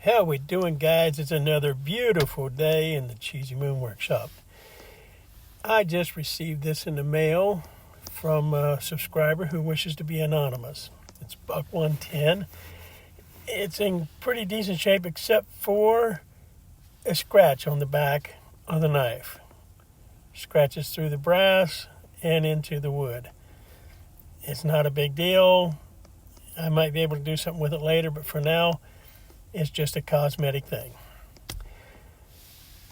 How we doing, guys? It's another beautiful day in the Cheesy Moon Workshop. I just received this in the mail from a subscriber who wishes to be anonymous. It's Buck 110. It's in pretty decent shape except for a scratch on the back of the knife. Scratches through the brass and into the wood. It's not a big deal. I might be able to do something with it later, but for now, it's just a cosmetic thing.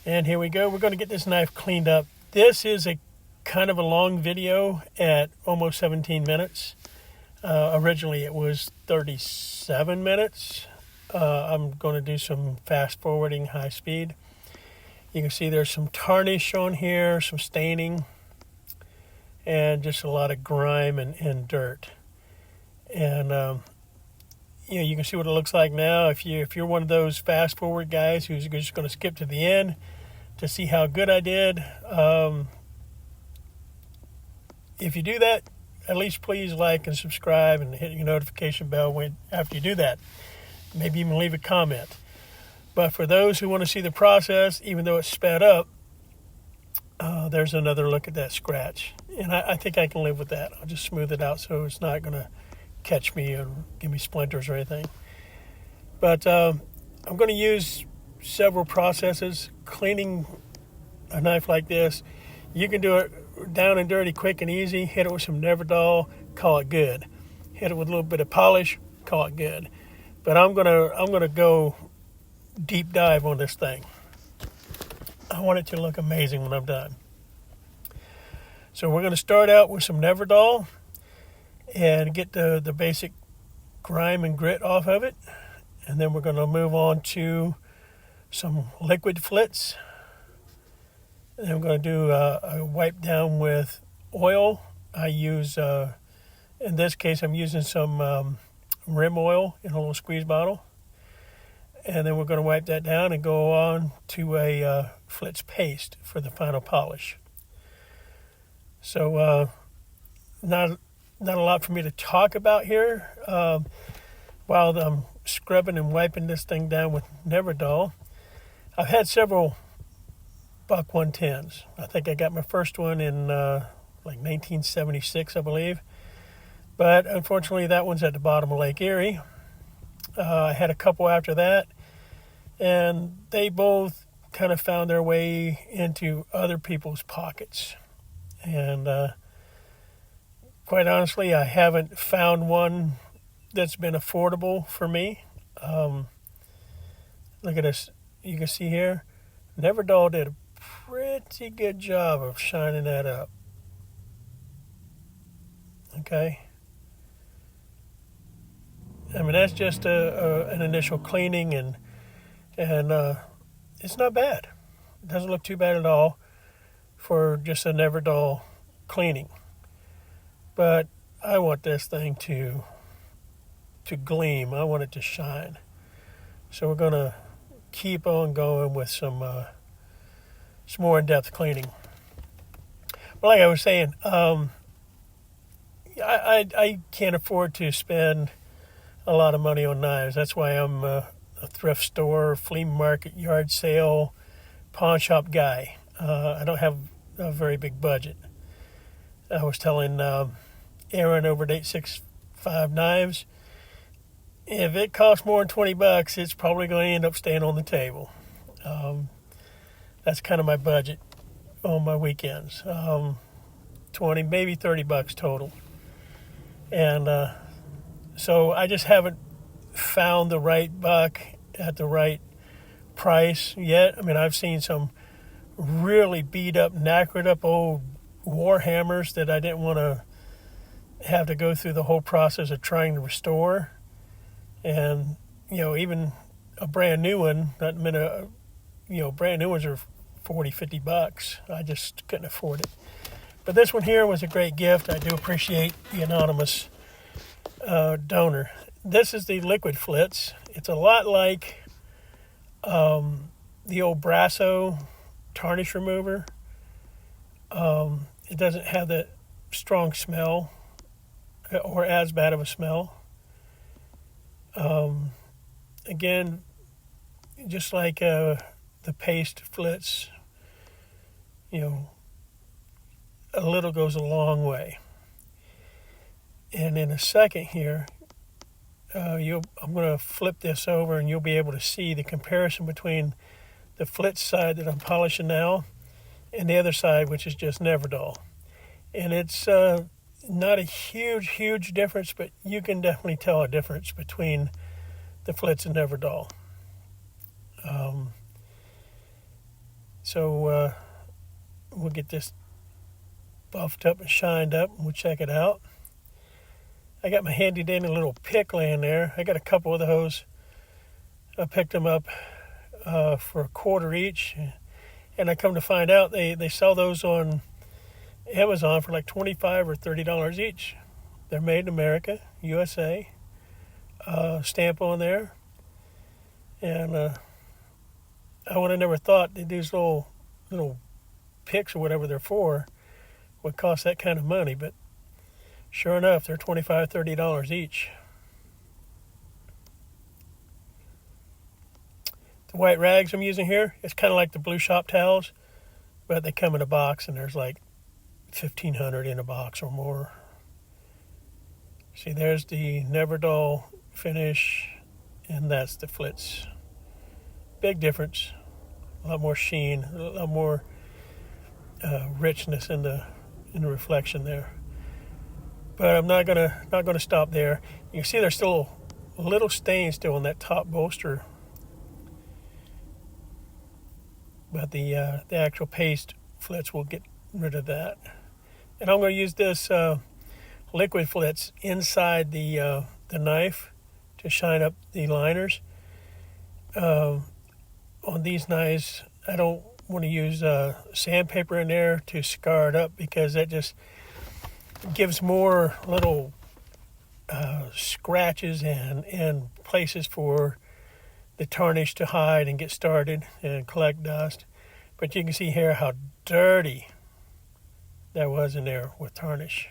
And here we go. We're going to get this knife cleaned up. This is a kind of a long video at almost 17 minutes. Originally it was 37 minutes. I'm going to do some fast forwarding, high speed. You can see there's some tarnish on here, some staining, and just a lot of grime and dirt. And you can see what it looks like now. If you're one of those fast forward guys who's just going to skip to the end to see how good I did, if you do that, at least please like and subscribe and hit your notification bell after you do that. Maybe even leave a comment. But for those who want to see the process, even though it's sped up, there's another look at that scratch. And I think I can live with that. I'll just smooth it out so it's not going to catch me or give me splinters or anything. But I'm going to use several processes. Cleaning a knife like this, you can do it down and dirty, quick and easy. Hit it with some Neverdull, call it good. Hit it with a little bit of polish, call it good. But I'm gonna go deep dive on this thing. I want it to look amazing when I'm done. So we're going to start out with some Neverdull and get the basic grime and grit off of it. And then we're going to move on to some liquid flits. And then I'm going to do a wipe down with oil. I use, in this case, I'm using some rim oil in a little squeeze bottle. And then we're going to wipe that down and go on to a flits paste for the final polish. So not a lot for me to talk about here. While I'm scrubbing and wiping this thing down with Neverdull, I've had several Buck 110s. I think I got my first one in like 1976, I believe. But unfortunately, that one's at the bottom of Lake Erie. I had a couple after that, and they both kind of found their way into other people's pockets. And quite honestly, I haven't found one that's been affordable for me. Look at this. You can see here, Neverdull did a pretty good job of shining that up. Okay. I mean, that's just an initial cleaning, and it's not bad. It doesn't look too bad at all for just a Neverdull cleaning. But I want this thing to gleam. I want it to shine. So we're going to keep on going with some more in-depth cleaning. But like I was saying, I can't afford to spend a lot of money on knives. That's why I'm a thrift store, flea market, yard sale, pawn shop guy. I don't have a very big budget. I was telling Aaron over at 865 Knives, if it costs more than $20, it's probably going to end up staying on the table. That's kind of my budget on my weekends. 20, maybe $30 total. And so I just haven't found the right buck at the right price yet. I mean, I've seen some really beat up, knackered up old war hammers that I didn't want to have to go through the whole process of trying to restore. And, even a brand new one, brand new ones are $40, $50. I just couldn't afford it. But this one here was a great gift. I do appreciate the anonymous donor. This is the liquid flits. It's a lot like the old Brasso tarnish remover. It doesn't have that strong smell or as bad of a smell. Again, just like the paste flits, a little goes a long way. And in a second here, I'm going to flip this over and you'll be able to see the comparison between the flit side that I'm polishing now and the other side, which is just Neverdull. And it's not a huge difference, but you can definitely tell a difference between the flits and Neverdull. So we'll get this buffed up and shined up, and we'll check it out. I got my handy dandy little pick laying there. I got a couple of those. I picked them up for $1 each, and I come to find out they sell those on Amazon for like $25 or $30 each. They're made in America, USA. Stamp on there, and I would have never thought that these little picks or whatever they're for would cost that kind of money, but sure enough, they're $25, $30 each. The white rags I'm using here, it's kind of like the blue shop towels, but they come in a box, and there's like 1,500 in a box or more. See, there's the Neverdull finish, and that's the flits. Big difference. A lot more sheen, a lot more richness in the reflection there. But I'm not gonna stop there. You can see there's still a little stain still on that top bolster, but the actual paste flits will get rid of that. And I'm going to use this liquid flits inside the knife to shine up the liners. On these knives, I don't want to use sandpaper in there to scar it up, because that just gives more little scratches and places for the tarnish to hide and get started and collect dust. But you can see here how dirty that was in there with tarnish.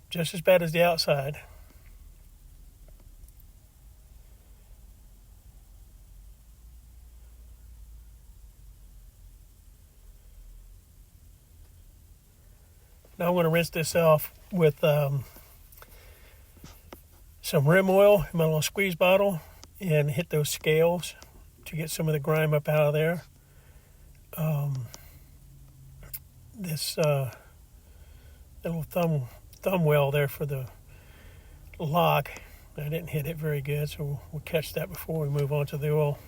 Just as bad as the outside. Now I'm going to rinse this off with some rim oil in my little squeeze bottle and hit those scales to get some of the grime up out of there. This little thumb well there for the lock, I didn't hit it very good, so we'll catch that before we move on to the oil.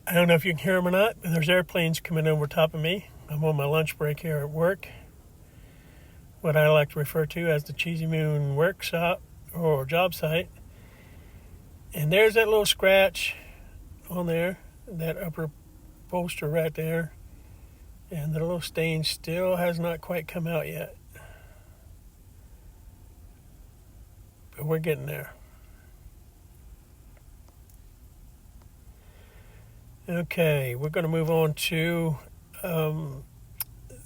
I don't know if you can hear them or not, but there's airplanes coming over top of me. I'm on my lunch break here at work, what I like to refer to as the Cheesy Moon workshop or job site. And there's that little scratch on there, that upper bolster right there. And the little stain still has not quite come out yet. But we're getting there. Okay, we're going to move on to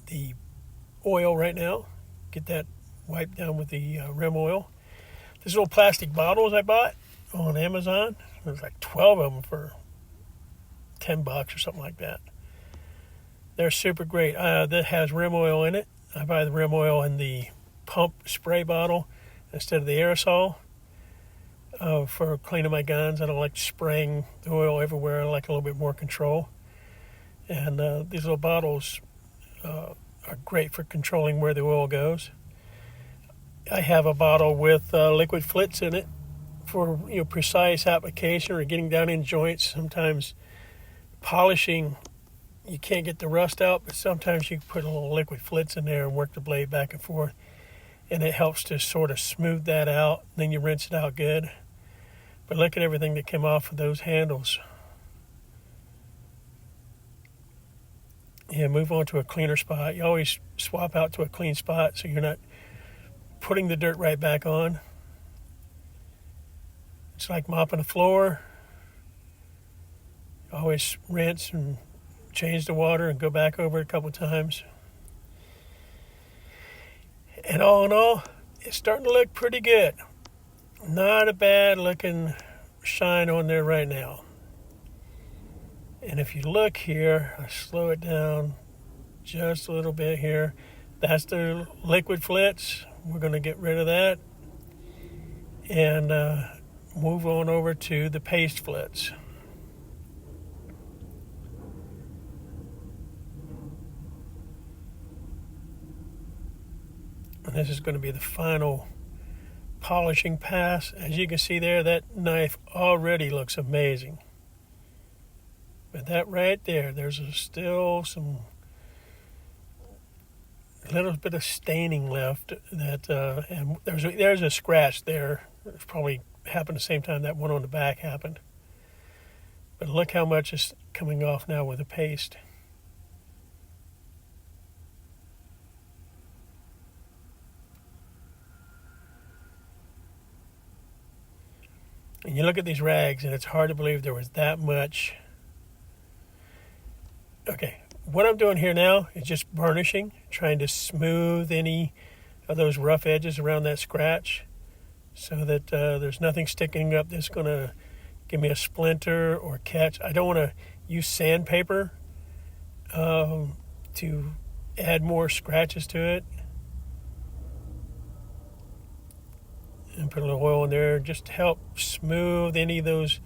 the oil right now. Get that wiped down with the rim oil. These little plastic bottles I bought on Amazon. There's like 12 of them for $10 or something like that. They're super great. That has rim oil in it. I buy the rim oil in the pump spray bottle instead of the aerosol for cleaning my guns. I don't like spraying the oil everywhere. I like a little bit more control. And these little bottles are great for controlling where the oil goes. I have a bottle with liquid flits in it for precise application or getting down in joints. Sometimes polishing, you can't get the rust out, but sometimes you can put a little liquid flits in there and work the blade back and forth, and it helps to sort of smooth that out. Then you rinse it out good. But look at everything that came off of those handles. Yeah, move on to a cleaner spot. You always swap out to a clean spot so you're not putting the dirt right back on. It's like mopping a floor. Always rinse and change the water and go back over it a couple times. And all in all, it's starting to look pretty good. Not a bad looking shine on there right now. And if you look here, I slow it down just a little bit here. That's the liquid flitz. We're going to get rid of that and move on over to the paste flitz. And this is going to be the final polishing pass. As you can see there, that knife already looks amazing. But that right there, there's still some little bit of staining left. That and there's a scratch there. It's probably happened the same time that one on the back happened. But look how much is coming off now with the paste. And you look at these rags, and it's hard to believe there was that much. Okay, what I'm doing here now is just burnishing, trying to smooth any of those rough edges around that scratch so that there's nothing sticking up that's going to give me a splinter or catch. I don't want to use sandpaper to add more scratches to it. And put a little oil in there just to help smooth any of those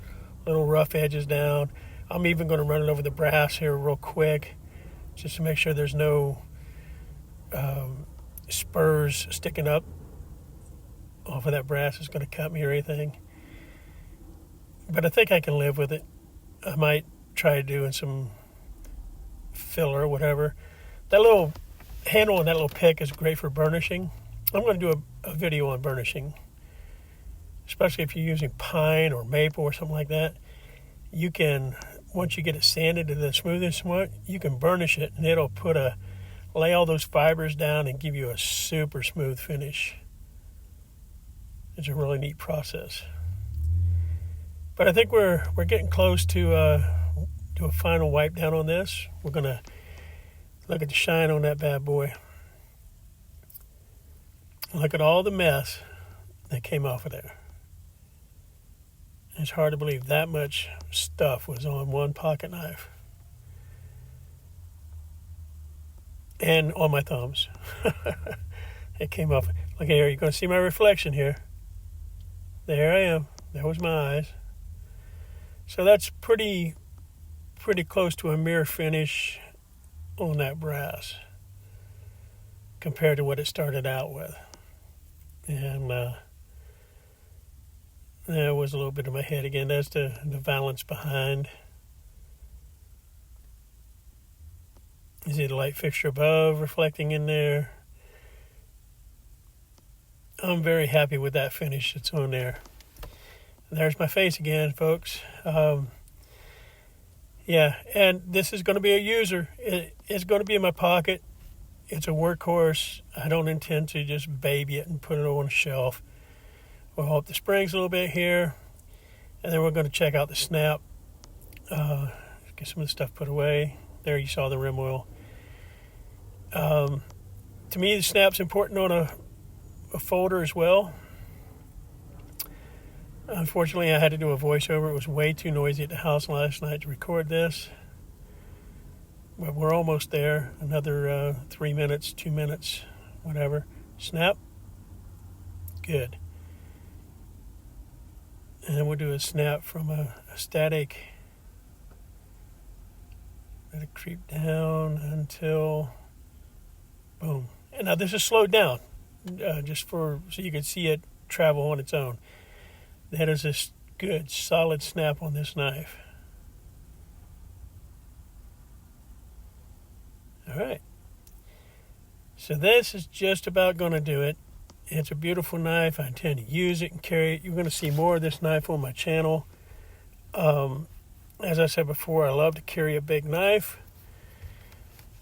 little rough edges down. I'm even going to run it over the brass here real quick just to make sure there's no spurs sticking up off of that brass. It's going to cut me or anything. But I think I can live with it. I might try doing some filler or whatever. That little handle on that little pick is great for burnishing. I'm going to do a video on burnishing, especially if you're using pine or maple or something like that. You can, once you get it sanded to the smoothest one, you can burnish it and it'll lay all those fibers down and give you a super smooth finish. It's a really neat process. But I think we're getting close to do a final wipe down on this. We're going to look at the shine on that bad boy. Look at all the mess that came off of there. It's hard to believe that much stuff was on one pocket knife. And on my thumbs. It came off. Look here, you're going to see my reflection here. There I am. There was my eyes. So that's pretty close to a mirror finish on that brass compared to what it started out with. And there was a little bit of my head again. That's the valance behind. You see the light fixture above reflecting in there. I'm very happy with that finish that's on there. And there's my face again, folks. Yeah, and this is going to be a user. It's going to be in my pocket. It's a workhorse. I don't intend to just baby it and put it on a shelf. We'll hold the springs a little bit here, and then we're going to check out the snap. Get some of the stuff put away. There you saw the rim oil. To me, the snap's important on a folder as well. Unfortunately, I had to do a voiceover. It was way too noisy at the house last night to record this. But we're almost there. Another 3 minutes, 2 minutes, whatever. Snap. Good. And then we'll do a snap from a static. Let it creep down until boom. And now this is slowed down just so you can see it travel on its own. That is a good, solid snap on this knife. All right. So this is just about going to do it. It's a beautiful knife. I intend to use it and carry it. You're going to see more of this knife on my channel. As I said before, I love to carry a big knife.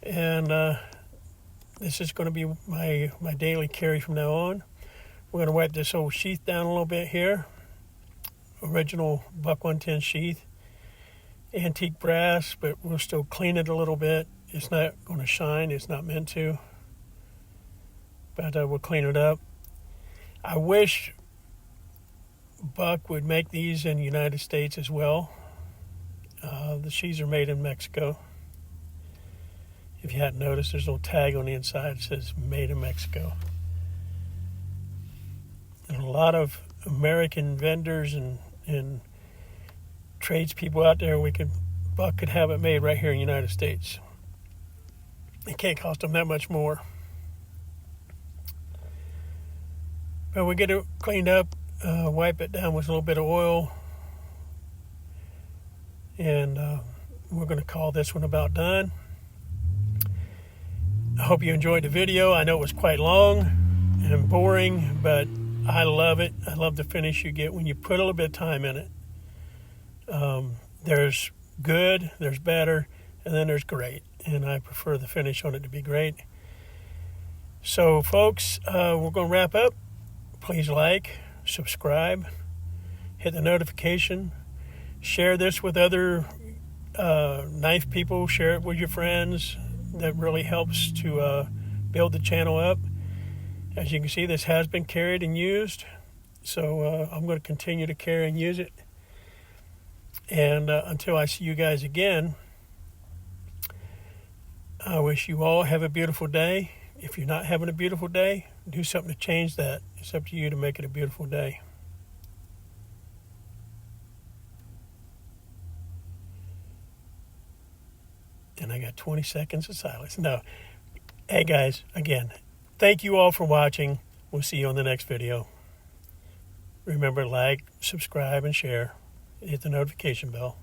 And this is going to be my daily carry from now on. We're going to wipe this old sheath down a little bit here. Original Buck 110 sheath. Antique brass, but we'll still clean it a little bit. It's not going to shine. It's not meant to. But we'll clean it up. I wish Buck would make these in the United States as well. The she's are made in Mexico. If you hadn't noticed, there's a little tag on the inside that says made in Mexico. And a lot of American vendors and tradespeople out there, Buck could have it made right here in the United States. It can't cost them that much more. But we get it cleaned up, wipe it down with a little bit of oil, and we're going to call this one about done. I hope you enjoyed the video. I know it was quite long and boring, but I love it. I love the finish you get when you put a little bit of time in it. There's good, there's better, and then there's great. And I prefer the finish on it to be great. So, folks, we're going to wrap up. Please like, subscribe, hit the notification, share this with other knife people, share it with your friends. That really helps to build the channel up. As you can see, this has been carried and used, so I'm going to continue to carry and use it. And until I see you guys again, I wish you all have a beautiful day. If you're not having a beautiful day, do something to change that. It's up to you to make it a beautiful day. And I got 20 seconds of silence. No. Hey, guys, again, thank you all for watching. We'll see you on the next video. Remember, like, subscribe, and share. Hit the notification bell.